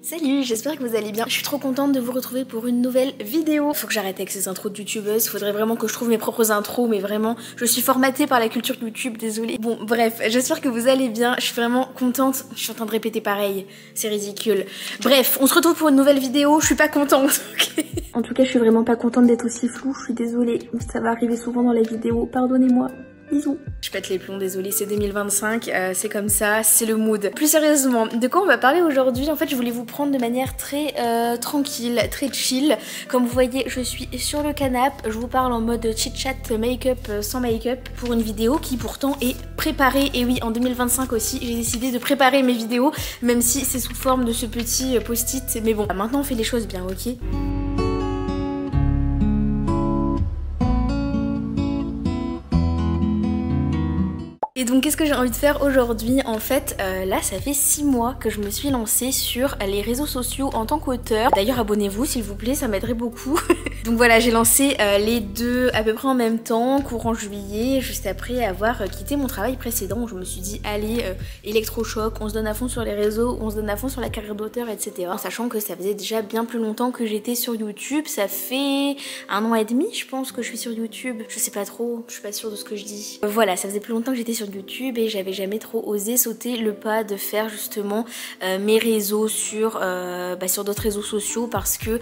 Salut, j'espère que vous allez bien. Je suis trop contente de vous retrouver pour une nouvelle vidéo. Faut que j'arrête avec ces intros de youtubeuses, faudrait vraiment que je trouve mes propres intros, mais vraiment, je suis formatée par la culture YouTube, désolée. Bon, bref, j'espère que vous allez bien, je suis vraiment contente. Je suis en train de répéter pareil, c'est ridicule. Bref, on se retrouve pour une nouvelle vidéo, je suis pas contente, ok. En tout cas, je suis vraiment pas contente d'être aussi floue, je suis désolée. Ça va arriver souvent dans la vidéo, pardonnez-moi. Bisous. Je pète les plombs, désolée, c'est 2025, c'est comme ça, c'est le mood. Plus sérieusement, de quoi on va parler aujourd'hui? En fait, je voulais vous prendre de manière très tranquille, très chill. Comme vous voyez, je suis sur le canapé, je vous parle en mode chit-chat, make-up sans make-up pour une vidéo qui pourtant est préparée. Et oui, en 2025 aussi, j'ai décidé de préparer mes vidéos, même si c'est sous forme de ce petit post-it. Mais bon, maintenant on fait les choses bien, ok? Et donc qu'est-ce que j'ai envie de faire aujourd'hui? En fait là ça fait 6 mois que je me suis lancée sur les réseaux sociaux en tant qu'auteur. D'ailleurs abonnez-vous s'il vous plaît, ça m'aiderait beaucoup. Donc voilà, j'ai lancé les deux à peu près en même temps, courant juillet, juste après avoir quitté mon travail précédent où je me suis dit allez électrochoc, on se donne à fond sur les réseaux, on se donne à fond sur la carrière d'auteur, etc. En sachant que ça faisait déjà bien plus longtemps que j'étais sur YouTube, ça fait 1 an et demi je pense que je suis sur YouTube, je sais pas trop, je suis pas sûre de ce que je dis. Voilà, ça faisait plus longtemps que j'étais sur YouTube et j'avais jamais trop osé sauter le pas de faire justement mes réseaux sur d'autres réseaux sociaux parce que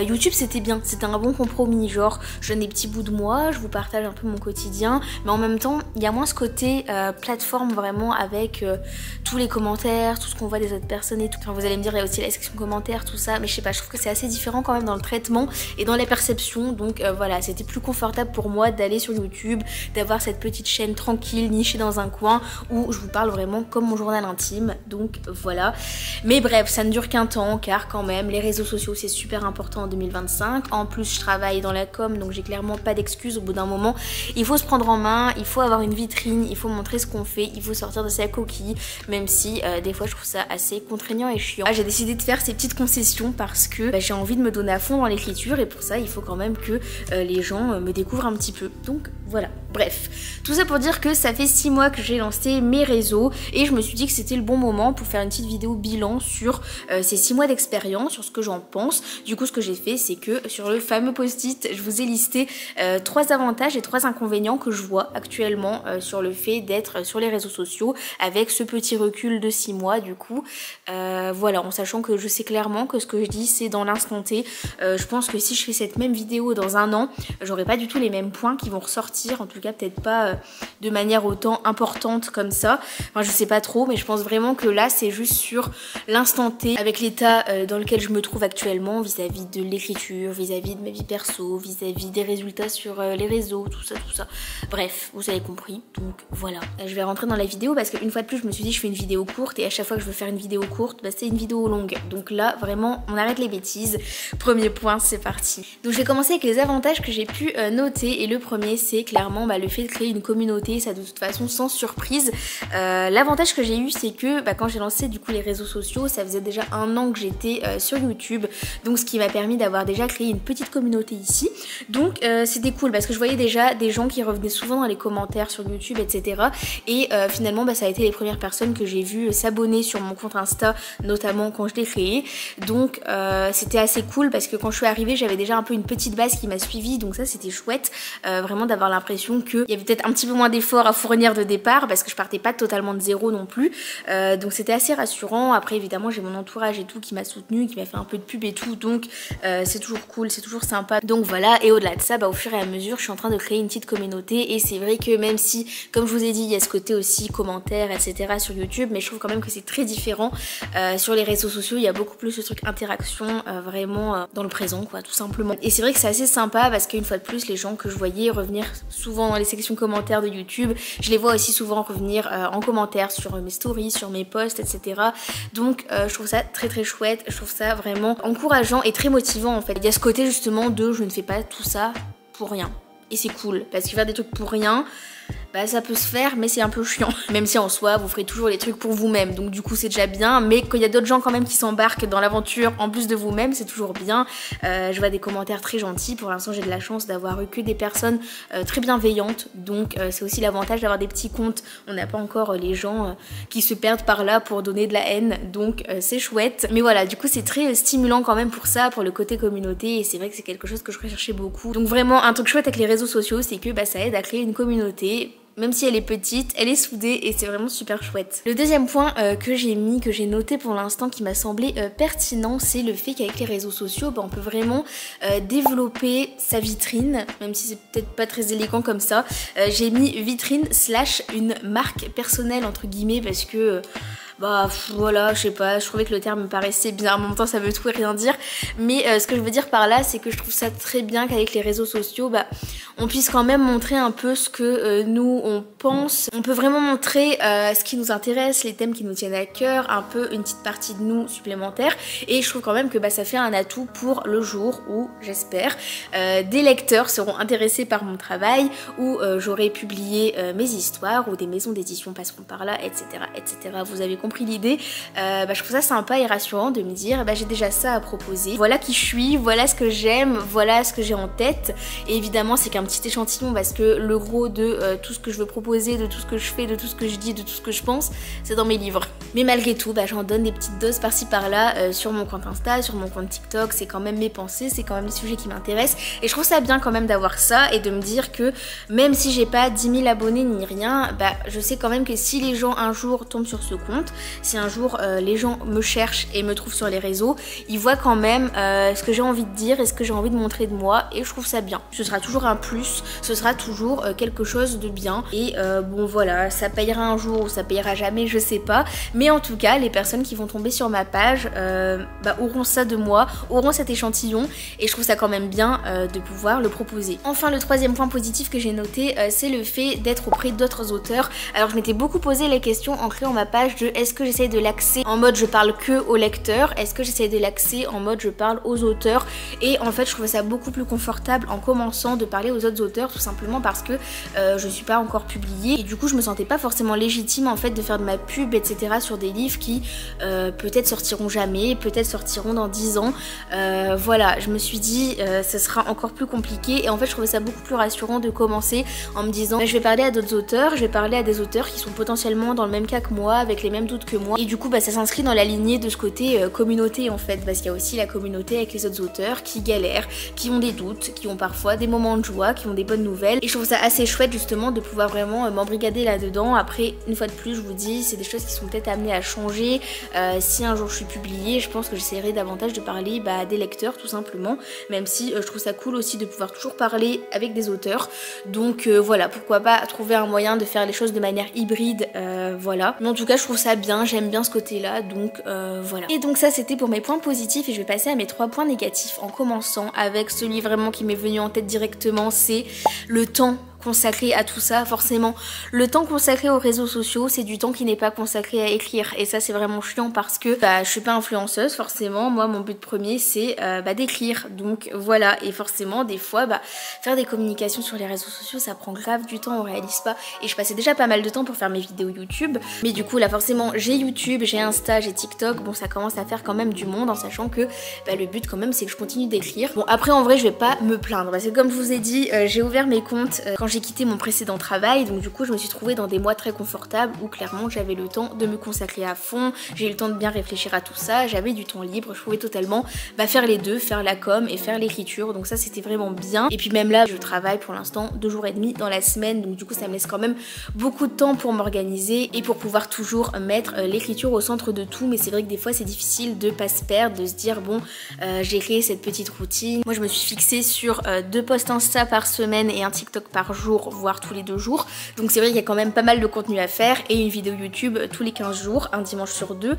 YouTube c'était bien, c'était un bon compromis, genre je donne des petits bouts de moi, je vous partage un peu mon quotidien, mais en même temps il y a moins ce côté plateforme vraiment avec tous les commentaires, tout ce qu'on voit des autres personnes et tout. Enfin, vous allez me dire il y a aussi la section commentaires, tout ça, mais je sais pas, je trouve que c'est assez différent quand même dans le traitement et dans la perception, donc voilà, c'était plus confortable pour moi d'aller sur YouTube, d'avoir cette petite chaîne tranquille, nichée dans un coin où je vous parle vraiment comme mon journal intime, donc voilà. Mais bref, ça ne dure qu'un temps car quand même les réseaux sociaux c'est super important en 2025. En plus je travaille dans la com donc j'ai clairement pas d'excuses. Au bout d'un moment il faut se prendre en main, il faut avoir une vitrine, il faut montrer ce qu'on fait, il faut sortir de sa coquille, même si des fois je trouve ça assez contraignant et chiant. J'ai décidé de faire ces petites concessions parce que j'ai envie de me donner à fond dans l'écriture et pour ça il faut quand même que les gens me découvrent un petit peu, donc voilà. Bref, tout ça pour dire que ça fait 6 mois que j'ai lancé mes réseaux et je me suis dit que c'était le bon moment pour faire une petite vidéo bilan sur ces 6 mois d'expérience, sur ce que j'en pense. Du coup ce que j'ai fait c'est que sur le fameux post-it je vous ai listé 3 avantages et 3 inconvénients que je vois actuellement sur le fait d'être sur les réseaux sociaux avec ce petit recul de 6 mois du coup. Voilà, en sachant que je sais clairement que ce que je dis c'est dans l'instant T. Je pense que si je fais cette même vidéo dans 1 an, j'aurai pas du tout les mêmes points qui vont ressortir, en tout cas peut-être pas de manière autant importante comme ça. Enfin je sais pas trop, mais je pense vraiment que là c'est juste sur l'instant T avec l'état dans lequel je me trouve actuellement vis-à-vis de l'écriture, vis-à-vis de ma vie perso, vis-à-vis des résultats sur les réseaux, tout ça. Bref, vous avez compris, donc voilà. Je vais rentrer dans la vidéo parce qu'une fois de plus je me suis dit je fais une vidéo courte et à chaque fois que je veux faire une vidéo courte, c'est une vidéo longue. Donc là vraiment on arrête les bêtises. Premier point, c'est parti. Donc je vais commencer avec les avantages que j'ai pu noter et le premier c'est clairement le fait de créer une communauté, ça de toute façon sans surprise. L'avantage que j'ai eu c'est que quand j'ai lancé du coup les réseaux sociaux, ça faisait déjà 1 an que j'étais sur YouTube, donc ce qui m'a permis d'avoir déjà créé une petite communauté ici. Donc c'était cool parce que je voyais déjà des gens qui revenaient souvent dans les commentaires sur YouTube, etc. Et finalement ça a été les premières personnes que j'ai vues s'abonner sur mon compte Insta, notamment quand je l'ai créé. Donc c'était assez cool parce que quand je suis arrivée j'avais déjà un peu une petite base qui m'a suivie, donc ça c'était chouette, vraiment d'avoir l'impression qu'il y avait peut-être un petit peu moins d'efforts à fournir de départ parce que je partais pas totalement de zéro non plus, donc c'était assez rassurant. Après évidemment j'ai mon entourage et tout qui m'a soutenue, qui m'a fait un peu de pub et tout, donc c'est toujours cool, c'est toujours sympa, donc voilà. Et au-delà de ça, au fur et à mesure je suis en train de créer une petite communauté et c'est vrai que même si comme je vous ai dit il y a ce côté aussi commentaires etc sur YouTube, mais je trouve quand même que c'est très différent sur les réseaux sociaux. Il y a beaucoup plus ce truc interaction vraiment dans le présent quoi, tout simplement. Et c'est vrai que c'est assez sympa parce qu'une fois de plus les gens que je voyais revenir souvent dans les sections commentaires de YouTube, je les vois aussi souvent revenir en commentaire sur mes stories, sur mes posts, etc. Donc je trouve ça très très chouette, je trouve ça vraiment encourageant et très motivant en fait. Il y a ce côté justement de je ne fais pas tout ça pour rien. Et c'est cool parce que faire des trucs pour rien, bah ça peut se faire, mais c'est un peu chiant. Même si en soi vous ferez toujours les trucs pour vous-même, donc du coup c'est déjà bien, mais quand il y a d'autres gens quand même qui s'embarquent dans l'aventure en plus de vous-même, c'est toujours bien. Je vois des commentaires très gentils, pour l'instant j'ai de la chance d'avoir eu que des personnes très bienveillantes, donc c'est aussi l'avantage d'avoir des petits comptes. On n'a pas encore les gens qui se perdent par là pour donner de la haine, donc c'est chouette. Mais voilà, du coup c'est très stimulant quand même pour ça, pour le côté communauté, et c'est vrai que c'est quelque chose que je recherchais beaucoup. Donc vraiment un truc chouette avec les réseaux sociaux, c'est que bah, ça aide à créer une communauté. Même si elle est petite, elle est soudée et c'est vraiment super chouette. Le deuxième point que j'ai mis, que j'ai noté pour l'instant qui m'a semblé pertinent, c'est le fait qu'avec les réseaux sociaux, bah, on peut vraiment développer sa vitrine, même si c'est peut-être pas très élégant comme ça. J'ai mis vitrine / une marque personnelle entre guillemets parce que... bah voilà, je sais pas, je trouvais que le terme me paraissait bien, en même temps ça veut tout et rien dire, mais ce que je veux dire par là c'est que je trouve ça très bien qu'avec les réseaux sociaux, bah on puisse quand même montrer un peu ce que nous on pense, on peut vraiment montrer ce qui nous intéresse, les thèmes qui nous tiennent à cœur, un peu une petite partie de nous supplémentaire, et je trouve quand même que bah, ça fait un atout pour le jour où, j'espère, des lecteurs seront intéressés par mon travail, où j'aurai publié mes histoires, ou des maisons d'édition passeront par là, etc. etc. Vous avez compris l'idée, bah, je trouve ça sympa et rassurant de me dire bah, j'ai déjà ça à proposer, voilà qui je suis, voilà ce que j'aime, voilà ce que j'ai en tête, et évidemment c'est qu'un petit échantillon parce que le gros de tout ce que je veux proposer, de tout ce que je fais, de tout ce que je dis, de tout ce que je pense, c'est dans mes livres. Mais malgré tout, bah, j'en donne des petites doses par-ci par-là sur mon compte Insta, sur mon compte TikTok, c'est quand même mes pensées, c'est quand même les sujets qui m'intéressent, et je trouve ça bien quand même d'avoir ça et de me dire que même si j'ai pas 10 000 abonnés ni rien, bah, je sais quand même que si les gens un jour tombent sur ce compte, si un jour les gens me cherchent et me trouvent sur les réseaux, ils voient quand même ce que j'ai envie de dire et ce que j'ai envie de montrer de moi, et je trouve ça bien. Ce sera toujours un plus, ce sera toujours quelque chose de bien, et bon voilà, ça payera un jour ou ça payera jamais, je sais pas, mais en tout cas les personnes qui vont tomber sur ma page bah, auront ça de moi, auront cet échantillon, et je trouve ça quand même bien de pouvoir le proposer. Enfin, le troisième point positif que j'ai noté, c'est le fait d'être auprès d'autres auteurs. Alors je m'étais beaucoup posé la question en créant ma page de est-ce que j'essaye de l'axer en mode je parle que aux lecteurs, est-ce que j'essaye de l'axer en mode je parle aux auteurs, et en fait je trouvais ça beaucoup plus confortable en commençant de parler aux autres auteurs, tout simplement parce que je suis pas encore publiée, et du coup je me sentais pas forcément légitime en fait de faire de ma pub etc sur des livres qui peut-être sortiront jamais, peut-être sortiront dans 10 ans, voilà, je me suis dit ce sera encore plus compliqué, et en fait je trouvais ça beaucoup plus rassurant de commencer en me disant bah, je vais parler à d'autres auteurs, je vais parler à des auteurs qui sont potentiellement dans le même cas que moi, avec les mêmes doutes que moi, et du coup bah, ça s'inscrit dans la lignée de ce côté communauté en fait, parce qu'il y a aussi la communauté avec les autres auteurs qui galèrent, qui ont des doutes, qui ont parfois des moments de joie, qui ont des bonnes nouvelles, et je trouve ça assez chouette justement de pouvoir vraiment m'embrigader là-dedans. Après, une fois de plus je vous dis, c'est des choses qui sont peut-être amenées à changer, si un jour je suis publiée, je pense que j'essaierai davantage de parler bah, à des lecteurs tout simplement, même si je trouve ça cool aussi de pouvoir toujours parler avec des auteurs, donc voilà, pourquoi pas trouver un moyen de faire les choses de manière hybride, voilà, mais en tout cas je trouve ça bien, j'aime bien ce côté là, donc voilà. Et donc ça c'était pour mes points positifs, et je vais passer à mes 3 points négatifs en commençant avec celui vraiment qui m'est venu en tête directement, c'est le temps consacré à tout ça. Forcément le temps consacré aux réseaux sociaux, c'est du temps qui n'est pas consacré à écrire, et ça c'est vraiment chiant parce que bah, je suis pas influenceuse forcément, moi mon but premier c'est bah, d'écrire, donc voilà, et forcément des fois bah, faire des communications sur les réseaux sociaux ça prend grave du temps, on réalise pas, et je passais déjà pas mal de temps pour faire mes vidéos YouTube, mais du coup là forcément j'ai YouTube, j'ai Insta, j'ai TikTok, bon ça commence à faire quand même du monde, en sachant que bah, le but quand même c'est que je continue d'écrire. Bon après en vrai je vais pas me plaindre parce que comme je vous ai dit j'ai ouvert mes comptes quand j'ai quitté mon précédent travail, donc du coup je me suis trouvée dans des mois très confortables où clairement j'avais le temps de me consacrer à fond, j'ai eu le temps de bien réfléchir à tout ça, j'avais du temps libre, je pouvais totalement bah, faire les deux, faire la com et faire l'écriture, donc ça c'était vraiment bien. Et puis même là je travaille pour l'instant 2 jours et demi dans la semaine, donc du coup ça me laisse quand même beaucoup de temps pour m'organiser et pour pouvoir toujours mettre l'écriture au centre de tout, mais c'est vrai que des fois c'est difficile de pas se perdre, de se dire bon j'ai créé cette petite routine, moi je me suis fixée sur 2 posts Insta par semaine et un TikTok par jour, voire tous les 2 jours, donc c'est vrai qu'il y a quand même pas mal de contenu à faire, et une vidéo YouTube tous les 15 jours, un dimanche sur 2,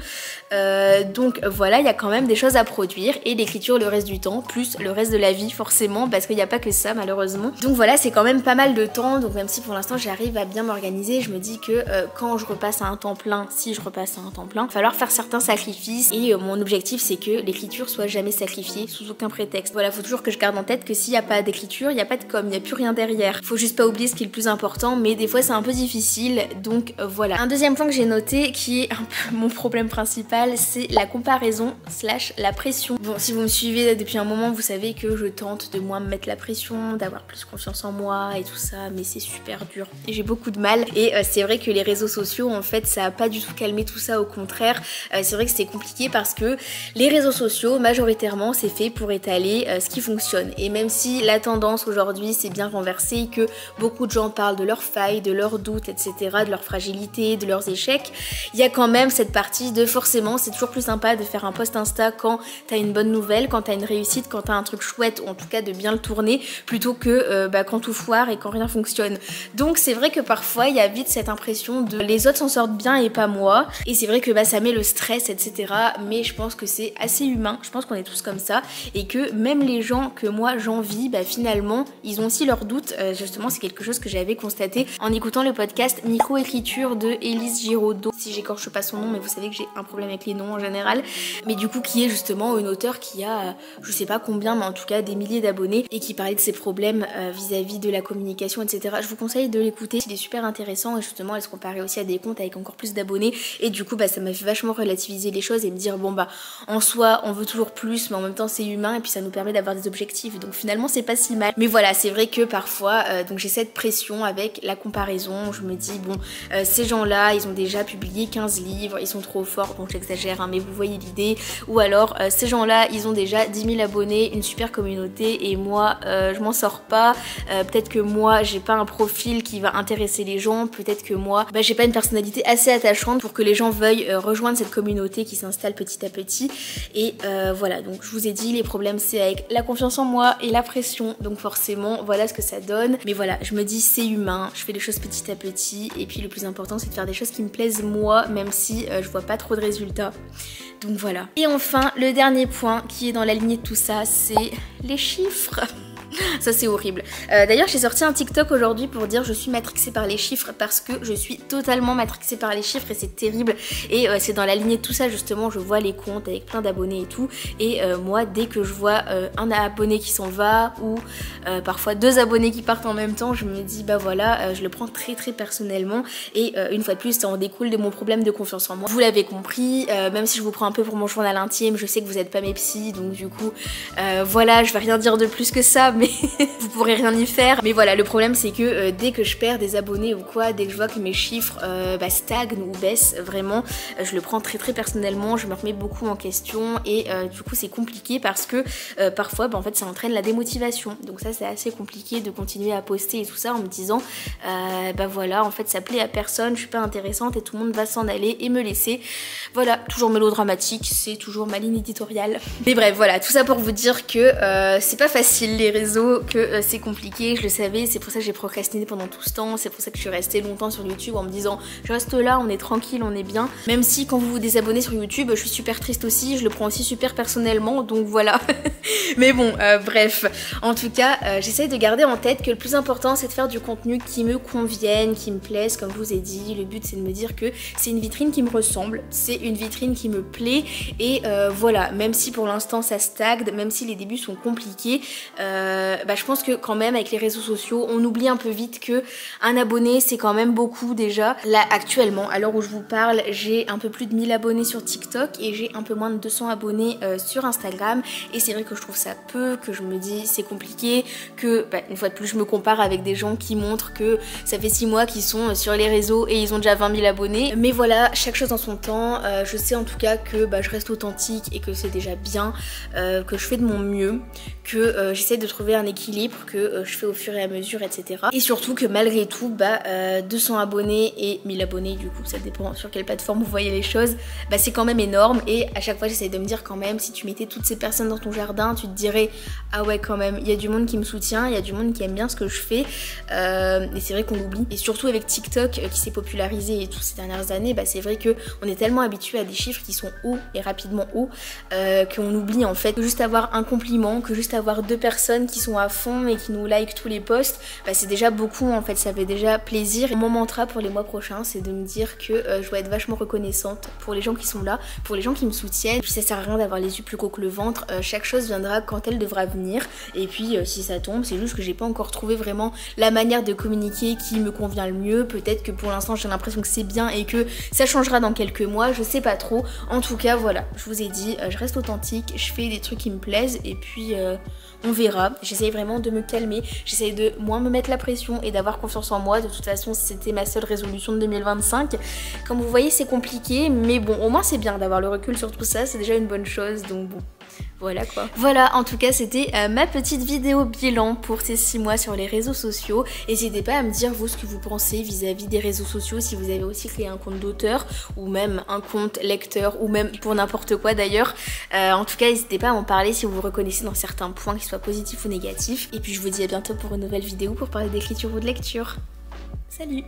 donc voilà, il y a quand même des choses à produire, et l'écriture le reste du temps, plus le reste de la vie forcément, parce qu'il n'y a pas que ça malheureusement, donc voilà c'est quand même pas mal de temps, donc même si pour l'instant j'arrive à bien m'organiser, je me dis que quand je repasse à un temps plein, si je repasse à un temps plein, il va falloir faire certains sacrifices, et mon objectif c'est que l'écriture soit jamais sacrifiée sous aucun prétexte. Voilà, faut toujours que je garde en tête que s'il n'y a pas d'écriture, il n'y a pas de com, il n'y a plus rien derrière, faut juste juste pas oublier ce qui est le plus important, mais des fois c'est un peu difficile, donc voilà. Un deuxième point que j'ai noté, qui est un peu mon problème principal, c'est la comparaison / la pression. Bon, si vous me suivez depuis un moment, vous savez que je tente de moins me mettre la pression, d'avoir plus confiance en moi et tout ça, mais c'est super dur et j'ai beaucoup de mal. Et c'est vrai que les réseaux sociaux, en fait, ça a pas du tout calmé tout ça, au contraire. C'est vrai que c'est compliqué parce que les réseaux sociaux, majoritairement, c'est fait pour étaler ce qui fonctionne. Et même si la tendance aujourd'hui c'est bien renversé, que beaucoup de gens parlent de leurs failles, de leurs doutes, etc., de leurs fragilités, de leurs échecs, il y a quand même cette partie de forcément, c'est toujours plus sympa de faire un post Insta quand t'as une bonne nouvelle, quand t'as une réussite, quand t'as un truc chouette, ou en tout cas de bien le tourner, plutôt que quand tout foire et quand rien fonctionne. Donc c'est vrai que parfois il y a vite cette impression de les autres s'en sortent bien et pas moi, et c'est vrai que ça met le stress, etc., mais je pense que c'est assez humain, je pense qu'on est tous comme ça, et que même les gens que moi j'envie, finalement ils ont aussi leurs doutes. Justement c'est quelque chose que j'avais constaté en écoutant le podcast Microécriture de Élise Giraudot, si j'écorche pas son nom, mais vous savez que j'ai un problème avec les noms en général, mais du coup qui est justement une auteure qui a je sais pas combien, mais en tout cas des milliers d'abonnés, et qui parlait de ses problèmes vis-à-vis de la communication, etc. Je vous conseille de l'écouter, il est super intéressant, et justement elle se comparait aussi à des comptes avec encore plus d'abonnés, et du coup ça m'a fait vachement relativiser les choses et me dire bon en soi on veut toujours plus, mais en même temps c'est humain, et puis ça nous permet d'avoir des objectifs, donc finalement c'est pas si mal. Mais voilà, c'est vrai que parfois donc j'ai cette pression avec la comparaison, je me dis bon ces gens là ils ont déjà publié 15 livres, ils sont trop forts, bon j'exagère mais vous voyez l'idée, ou alors ces gens là ils ont déjà 10 000 abonnés, une super communauté, et moi je m'en sors pas, peut-être que moi j'ai pas un profil qui va intéresser les gens, peut-être que moi j'ai pas une personnalité assez attachante pour que les gens veuillent rejoindre cette communauté qui s'installe petit à petit, et voilà, donc je vous ai dit les problèmes c'est avec la confiance en moi et la pression, donc forcément voilà ce que ça donne, mais voilà, je me dis c'est humain, je fais les choses petit à petit, et puis le plus important c'est de faire des choses qui me plaisent moi, même si je vois pas trop de résultats, donc voilà. Et enfin le dernier point qui est dans la lignée de tout ça, c'est les chiffres. Ça c'est horrible. D'ailleurs j'ai sorti un TikTok aujourd'hui pour dire je suis matrixée par les chiffres, parce que je suis totalement matrixée par les chiffres et c'est terrible, et c'est dans la lignée de tout ça justement. Je vois les comptes avec plein d'abonnés et tout, et moi dès que je vois un abonné qui s'en va, ou parfois 2 abonnés qui partent en même temps, je me dis voilà, je le prends très personnellement, et une fois de plus ça en découle de mon problème de confiance en moi. Vous l'avez compris, même si je vous prends un peu pour mon journal intime, je sais que vous n'êtes pas mes psys, donc du coup voilà, je vais rien dire de plus que ça, mais vous pourrez rien y faire. Mais voilà, le problème c'est que dès que je perds des abonnés ou quoi, dès que je vois que mes chiffres stagnent ou baissent, vraiment je le prends très personnellement, je me remets beaucoup en question, et du coup c'est compliqué parce que parfois en fait ça entraîne la démotivation, donc ça c'est assez compliqué de continuer à poster et tout ça en me disant voilà, en fait ça plaît à personne, je suis pas intéressante et tout le monde va s'en aller et me laisser. Voilà, toujours mélodramatique, c'est toujours ma ligne éditoriale, mais bref voilà, tout ça pour vous dire que c'est pas facile les réseaux, que c'est compliqué, je le savais, c'est pour ça que j'ai procrastiné pendant tout ce temps, c'est pour ça que je suis restée longtemps sur YouTube en me disant je reste là, on est tranquille, on est bien, même si quand vous vous désabonnez sur YouTube je suis super triste aussi, je le prends aussi super personnellement, donc voilà. Mais bon bref, en tout cas j'essaye de garder en tête que le plus important c'est de faire du contenu qui me convienne, qui me plaise, comme je vous ai dit. Le but c'est de me dire que c'est une vitrine qui me ressemble, c'est une vitrine qui me plaît, et voilà, même si pour l'instant ça stagne, même si les débuts sont compliqués, je pense que quand même avec les réseaux sociaux on oublie un peu vite que un abonné c'est quand même beaucoup déjà. Là actuellement, à l'heure où je vous parle, j'ai un peu plus de 1000 abonnés sur TikTok et j'ai un peu moins de 200 abonnés sur Instagram, et c'est vrai que je trouve ça peu, que je me dis c'est compliqué, que une fois de plus je me compare avec des gens qui montrent que ça fait 6 mois qu'ils sont sur les réseaux et ils ont déjà 20 000 abonnés, mais voilà, chaque chose en son temps. Je sais en tout cas que je reste authentique et que c'est déjà bien, que je fais de mon mieux, que j'essaie de trouver un équilibre, que je fais au fur et à mesure, etc. Et surtout que malgré tout, 200 abonnés et 1000 abonnés, du coup ça dépend sur quelle plateforme vous voyez les choses, c'est quand même énorme, et à chaque fois j'essaie de me dire quand même, si tu mettais toutes ces personnes dans ton jardin, tu te dirais ah ouais quand même, il y a du monde qui me soutient, il y a du monde qui aime bien ce que je fais, et c'est vrai qu'on l'oublie. Et surtout avec TikTok qui s'est popularisé et tout ces dernières années, c'est vrai que on est tellement habitué à des chiffres qui sont hauts et rapidement hauts, qu'on oublie en fait que juste avoir un compliment, que juste avoir 2 personnes qui sont à fond et qui nous like tous les posts, bah c'est déjà beaucoup en fait, ça fait déjà plaisir. Mon mantra pour les mois prochains, c'est de me dire que je dois être vachement reconnaissante pour les gens qui sont là, pour les gens qui me soutiennent. Et puis ça sert à rien d'avoir les yeux plus gros que le ventre, chaque chose viendra quand elle devra venir. Et puis si ça tombe, c'est juste que j'ai pas encore trouvé vraiment la manière de communiquer qui me convient le mieux. Peut-être que pour l'instant j'ai l'impression que c'est bien et que ça changera dans quelques mois, je sais pas trop. En tout cas voilà, je vous ai dit, je reste authentique, je fais des trucs qui me plaisent et puis on verra. J'essaye vraiment de me calmer, j'essaye de moins me mettre la pression et d'avoir confiance en moi. De toute façon c'était ma seule résolution de 2025. Comme vous voyez c'est compliqué, mais bon au moins c'est bien d'avoir le recul sur tout ça, c'est déjà une bonne chose, donc bon. Voilà quoi. Voilà, en tout cas c'était ma petite vidéo bilan pour ces 6 mois sur les réseaux sociaux. N'hésitez pas à me dire vous ce que vous pensez vis-à-vis des réseaux sociaux, si vous avez aussi créé un compte d'auteur ou même un compte lecteur ou même pour n'importe quoi d'ailleurs. En tout cas n'hésitez pas à m'en parler si vous vous reconnaissez dans certains points, qu'ils soient positifs ou négatifs. Et puis je vous dis à bientôt pour une nouvelle vidéo pour parler d'écriture ou de lecture. Salut!